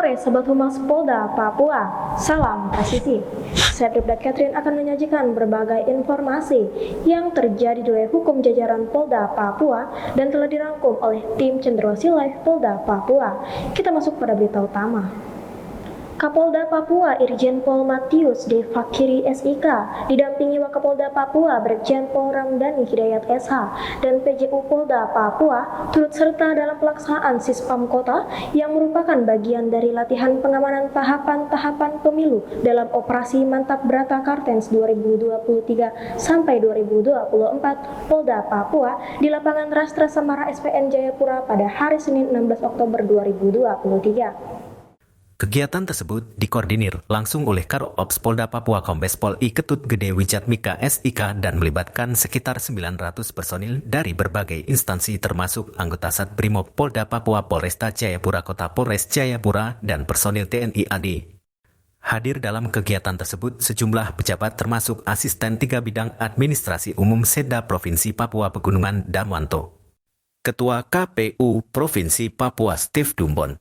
sore, Sobat Humas Polda Papua. Salam presisi. Saya Bribda Catherine akan menyajikan berbagai informasi yang terjadi di wilayah hukum jajaran Polda Papua dan telah dirangkum oleh tim Cendrawasih Live Polda Papua. Kita masuk pada berita utama. Kapolda Papua Irjen Pol Matius D. Fakiri SIK didampingi Wakapolda Papua Brigjen Pol Ramdhani Hidayat SH dan PJU Polda Papua turut serta dalam pelaksanaan Sispam Kota yang merupakan bagian dari latihan pengamanan tahapan-tahapan pemilu dalam operasi Mantap Brata Kartens 2023 sampai 2024 Polda Papua di lapangan Rastra Samara SPN Jayapura pada hari Senin 16 Oktober 2023. Kegiatan tersebut dikoordinir langsung oleh Karo Ops Polda Papua Kombes Pol I Ketut Gede Wijatmika SIK dan melibatkan sekitar 900 personil dari berbagai instansi termasuk anggota Sat Brimob Polda Papua, Polresta Jayapura Kota, Polres Jayapura, dan personil TNI AD. Hadir dalam kegiatan tersebut sejumlah pejabat termasuk asisten 3 bidang administrasi umum Seda Provinsi Papua Pegunungan Darmanto, Ketua KPU Provinsi Papua Steve Dumbon,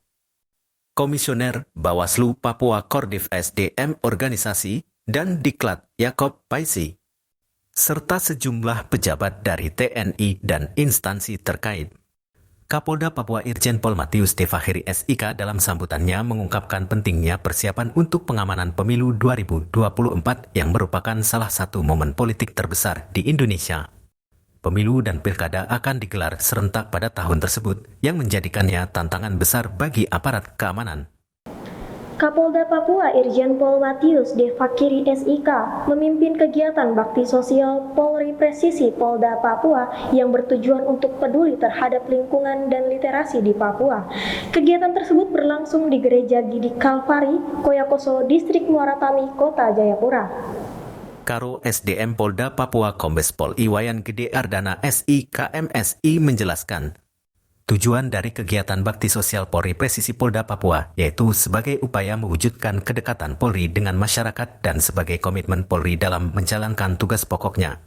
Komisioner Bawaslu Papua Kordif SDM Organisasi dan Diklat Yakob Paisi, serta sejumlah pejabat dari TNI dan instansi terkait. Kapolda Papua Irjen Pol Matius D. Fakiri SIK dalam sambutannya mengungkapkan pentingnya persiapan untuk pengamanan pemilu 2024 yang merupakan salah satu momen politik terbesar di Indonesia. Pemilu dan pilkada akan digelar serentak pada tahun tersebut yang menjadikannya tantangan besar bagi aparat keamanan. Kapolda Papua Irjen Pol Matius D. Fakiri SIK memimpin kegiatan bakti sosial Polri Presisi Polda Papua yang bertujuan untuk peduli terhadap lingkungan dan literasi di Papua. Kegiatan tersebut berlangsung di Gereja Gidi Kalvari, Koyakoso, Distrik Muara Tami, Kota Jayapura. Karo SDM Polda Papua Kombes Pol Iwayan Gede Ardana SI KMSI menjelaskan, tujuan dari kegiatan bakti sosial Polri Presisi Polda Papua yaitu sebagai upaya mewujudkan kedekatan Polri dengan masyarakat dan sebagai komitmen Polri dalam menjalankan tugas pokoknya.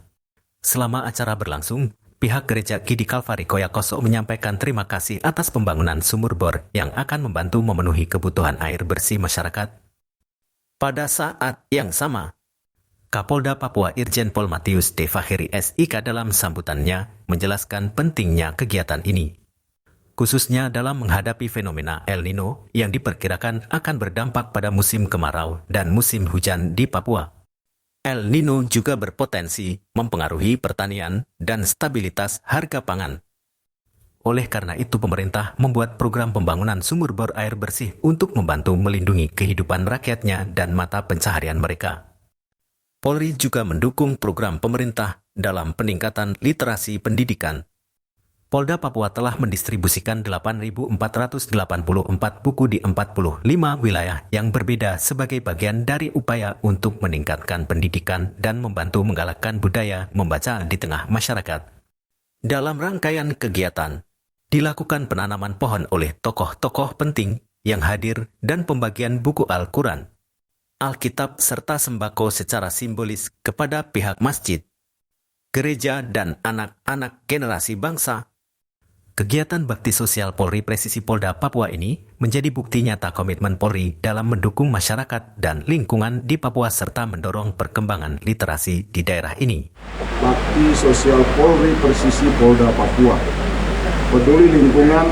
Selama acara berlangsung, pihak Gereja Gidi Kalvari Koyakoso menyampaikan terima kasih atas pembangunan sumur bor yang akan membantu memenuhi kebutuhan air bersih masyarakat. Pada saat yang sama, Kapolda Papua Irjen Pol Matius D. Fakiri SIK dalam sambutannya menjelaskan pentingnya kegiatan ini, khususnya dalam menghadapi fenomena El Nino yang diperkirakan akan berdampak pada musim kemarau dan musim hujan di Papua. El Nino juga berpotensi mempengaruhi pertanian dan stabilitas harga pangan. Oleh karena itu pemerintah membuat program pembangunan sumur bor air bersih untuk membantu melindungi kehidupan rakyatnya dan mata pencaharian mereka. Polri juga mendukung program pemerintah dalam peningkatan literasi pendidikan. Polda Papua telah mendistribusikan 8.484 buku di 45 wilayah yang berbeda sebagai bagian dari upaya untuk meningkatkan pendidikan dan membantu menggalakkan budaya membaca di tengah masyarakat. Dalam rangkaian kegiatan, dilakukan penanaman pohon oleh tokoh-tokoh penting yang hadir dan pembagian buku Al-Quran, Alkitab serta sembako secara simbolis kepada pihak masjid, gereja, dan anak-anak generasi bangsa. Kegiatan bakti sosial Polri Presisi Polda Papua ini menjadi bukti nyata komitmen Polri dalam mendukung masyarakat dan lingkungan di Papua serta mendorong perkembangan literasi di daerah ini. Bakti sosial Polri Presisi Polda Papua, peduli lingkungan,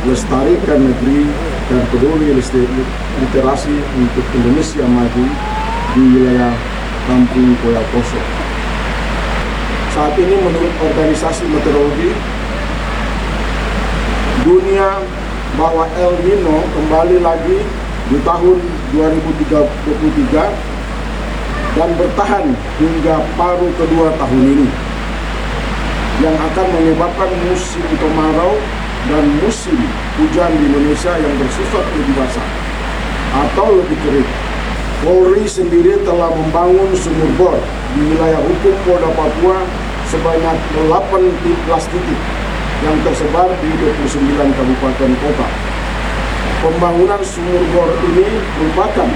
lestarikan negeri, dan peduli literasi untuk Indonesia maju di wilayah Kampung Koyakoso. Saat ini menurut organisasi meteorologi dunia bahwa El Nino kembali lagi di tahun 2023 dan bertahan hingga paruh kedua tahun ini yang akan menyebabkan musim kemarau dan musim hujan di Indonesia yang bersifat lebih basah atau lebih kering. Polri sendiri telah membangun sumur bor di wilayah hukum Polda Papua sebanyak 18 titik yang tersebar di 29 kabupaten kota. Pembangunan sumur bor ini merupakan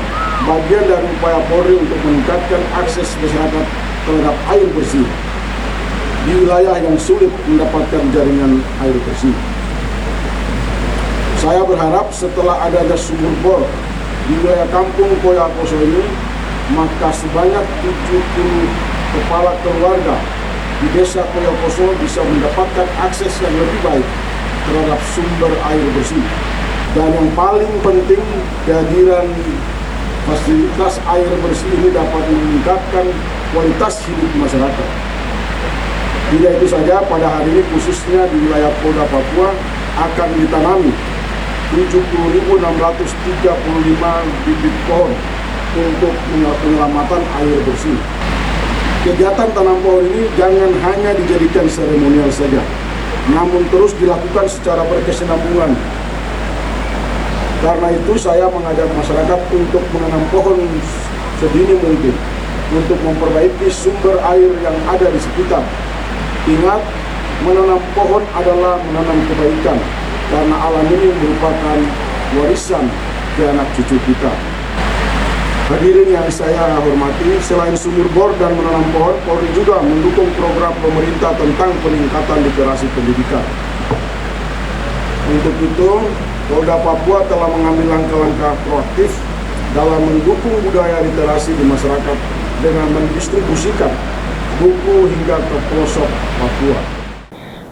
bagian dari upaya Polri untuk meningkatkan akses masyarakat terhadap air bersih di wilayah yang sulit mendapatkan jaringan air bersih. Saya berharap setelah adanya sumur bor di wilayah kampung Koyakoso ini, maka sebanyak 70 kepala keluarga di desa Koyakoso bisa mendapatkan akses yang lebih baik terhadap sumber air bersih. Dan yang paling penting, kehadiran fasilitas air bersih ini dapat meningkatkan kualitas hidup masyarakat. Tidak itu saja, pada hari ini khususnya di wilayah Polda Papua akan ditanami 70.635 bibit pohon untuk penyelamatan air bersih. Kegiatan tanam pohon ini jangan hanya dijadikan seremonial saja, namun terus dilakukan secara berkesinambungan. Karena itu saya mengajak masyarakat untuk menanam pohon sedini mungkin untuk memperbaiki sumber air yang ada di sekitar. Ingat, menanam pohon adalah menanam kebaikan, karena alam ini merupakan warisan ke anak cucu kita. Hadirin yang saya hormati, selain sumur bor dan menanam pohon, Polri juga mendukung program pemerintah tentang peningkatan literasi pendidikan. Untuk itu, Polda Papua telah mengambil langkah-langkah proaktif dalam mendukung budaya literasi di masyarakat dengan mendistribusikan buku hingga ke pelosok Papua.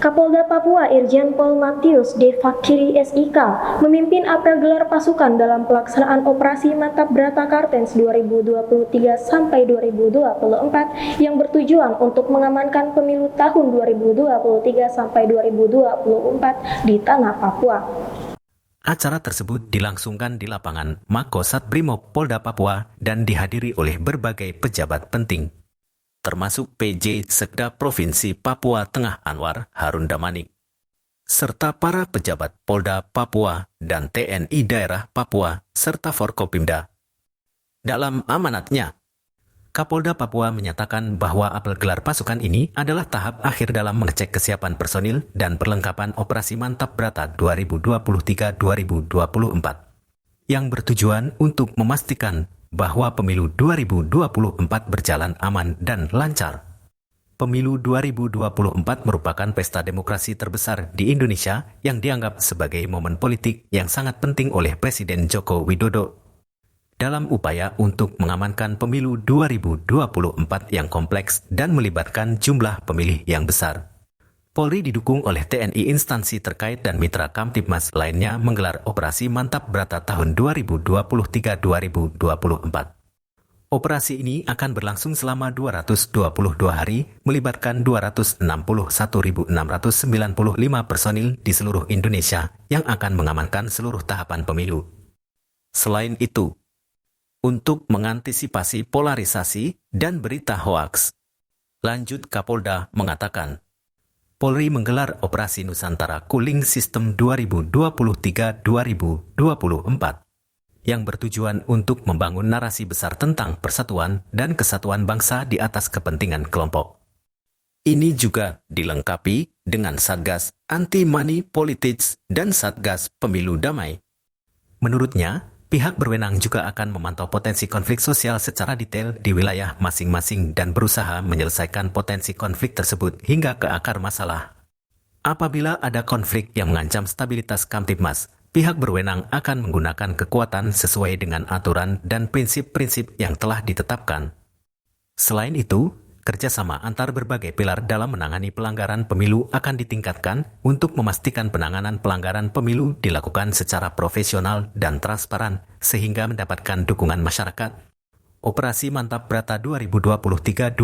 Kapolda Papua Irjen Pol Matius D. Fakiri SIK memimpin apel gelar pasukan dalam pelaksanaan Operasi Mantap Brata Kartens 2023 sampai 2024 yang bertujuan untuk mengamankan pemilu tahun 2023 sampai 2024 di tanah Papua. Acara tersebut dilangsungkan di lapangan Makosat Brimob Polda Papua dan dihadiri oleh berbagai pejabat penting, termasuk PJ Sekda Provinsi Papua Tengah Anwar Harun Damanik, serta para pejabat Polda Papua dan TNI Daerah Papua, serta Forkopimda. Dalam amanatnya, Kapolda Papua menyatakan bahwa apel gelar pasukan ini adalah tahap akhir dalam mengecek kesiapan personil dan perlengkapan Operasi Mantap Brata 2023-2024, yang bertujuan untuk memastikan bahwa pemilu 2024 berjalan aman dan lancar. Pemilu 2024 merupakan pesta demokrasi terbesar di Indonesia yang dianggap sebagai momen politik yang sangat penting oleh Presiden Joko Widodo dalam upaya untuk mengamankan pemilu 2024 yang kompleks dan melibatkan jumlah pemilih yang besar. Polri didukung oleh TNI, instansi terkait dan mitra Kamtibmas lainnya menggelar Operasi Mantap Brata tahun 2023-2024. Operasi ini akan berlangsung selama 222 hari, melibatkan 261.695 personil di seluruh Indonesia yang akan mengamankan seluruh tahapan pemilu. Selain itu, untuk mengantisipasi polarisasi dan berita hoaks, lanjut Kapolda mengatakan, Polri menggelar Operasi Nusantara Cooling System 2023-2024 yang bertujuan untuk membangun narasi besar tentang persatuan dan kesatuan bangsa di atas kepentingan kelompok. Ini juga dilengkapi dengan Satgas Anti Money Politics dan Satgas Pemilu Damai. Menurutnya, pihak berwenang juga akan memantau potensi konflik sosial secara detail di wilayah masing-masing dan berusaha menyelesaikan potensi konflik tersebut hingga ke akar masalah. Apabila ada konflik yang mengancam stabilitas Kamtibmas, pihak berwenang akan menggunakan kekuatan sesuai dengan aturan dan prinsip-prinsip yang telah ditetapkan. Selain itu, kerjasama antar berbagai pilar dalam menangani pelanggaran pemilu akan ditingkatkan untuk memastikan penanganan pelanggaran pemilu dilakukan secara profesional dan transparan sehingga mendapatkan dukungan masyarakat. Operasi Mantap Brata 2023-2024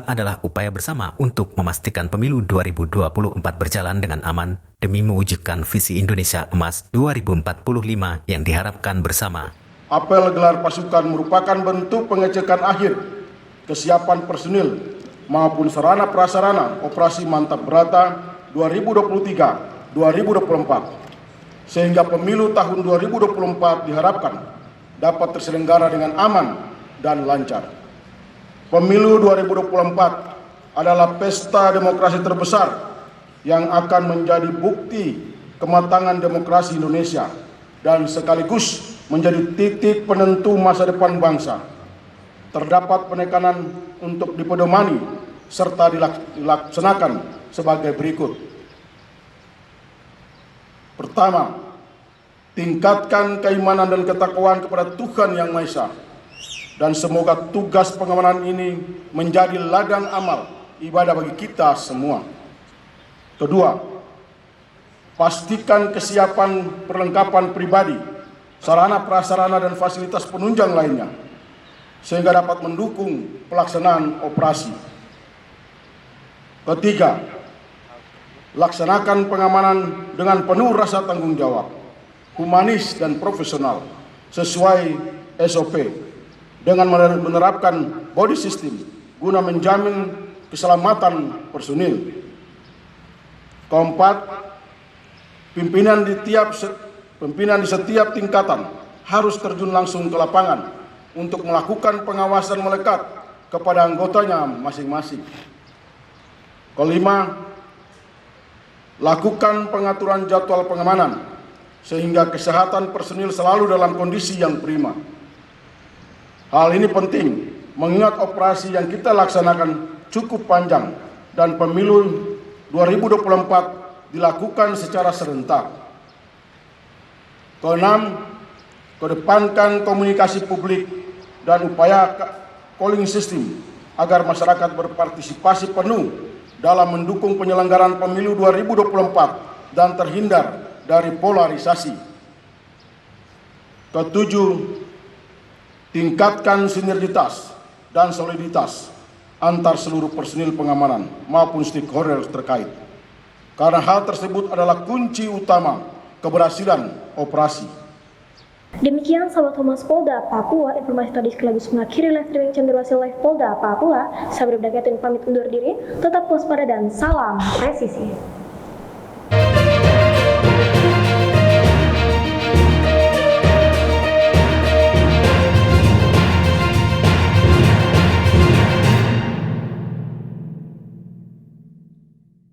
adalah upaya bersama untuk memastikan pemilu 2024 berjalan dengan aman demi mewujudkan visi Indonesia Emas 2045 yang diharapkan bersama. Apel gelar pasukan merupakan bentuk pengecekan akhir kesiapan personil maupun sarana prasarana Operasi Mantap Brata 2023-2024 sehingga pemilu tahun 2024 diharapkan dapat terselenggara dengan aman dan lancar. Pemilu 2024 adalah pesta demokrasi terbesar yang akan menjadi bukti kematangan demokrasi Indonesia dan sekaligus menjadi titik penentu masa depan bangsa. Terdapat penekanan untuk dipedomani serta dilaksanakan sebagai berikut. Pertama, tingkatkan keimanan dan ketakwaan kepada Tuhan Yang Maha Esa, dan semoga tugas pengamanan ini menjadi ladang amal ibadah bagi kita semua. Kedua, pastikan kesiapan perlengkapan pribadi, sarana prasarana dan fasilitas penunjang lainnya, sehingga dapat mendukung pelaksanaan operasi. Ketiga, laksanakan pengamanan dengan penuh rasa tanggung jawab, humanis dan profesional, sesuai SOP, dengan menerapkan body system guna menjamin keselamatan personil. Keempat, pimpinan di setiap tingkatan harus terjun langsung ke lapangan untuk melakukan pengawasan melekat kepada anggotanya masing-masing. Kelima, lakukan pengaturan jadwal pengamanan sehingga kesehatan personil selalu dalam kondisi yang prima. Hal ini penting mengingat operasi yang kita laksanakan cukup panjang dan pemilu 2024 dilakukan secara serentak. Keenam, kedepankan komunikasi publik dan upaya calling system agar masyarakat berpartisipasi penuh dalam mendukung penyelenggaraan pemilu 2024 dan terhindar dari polarisasi. Ketujuh, tingkatkan sinergitas dan soliditas antar seluruh personil pengamanan maupun stakeholder terkait, karena hal tersebut adalah kunci utama keberhasilan operasi. Demikian sahabat Humas Polda Papua, informasi tadi sekaligus mengakhiri live streaming Cenderawasih Live Polda Papua. Saya Bribda Catherine pamit undur diri, tetap waspada dan salam presisi.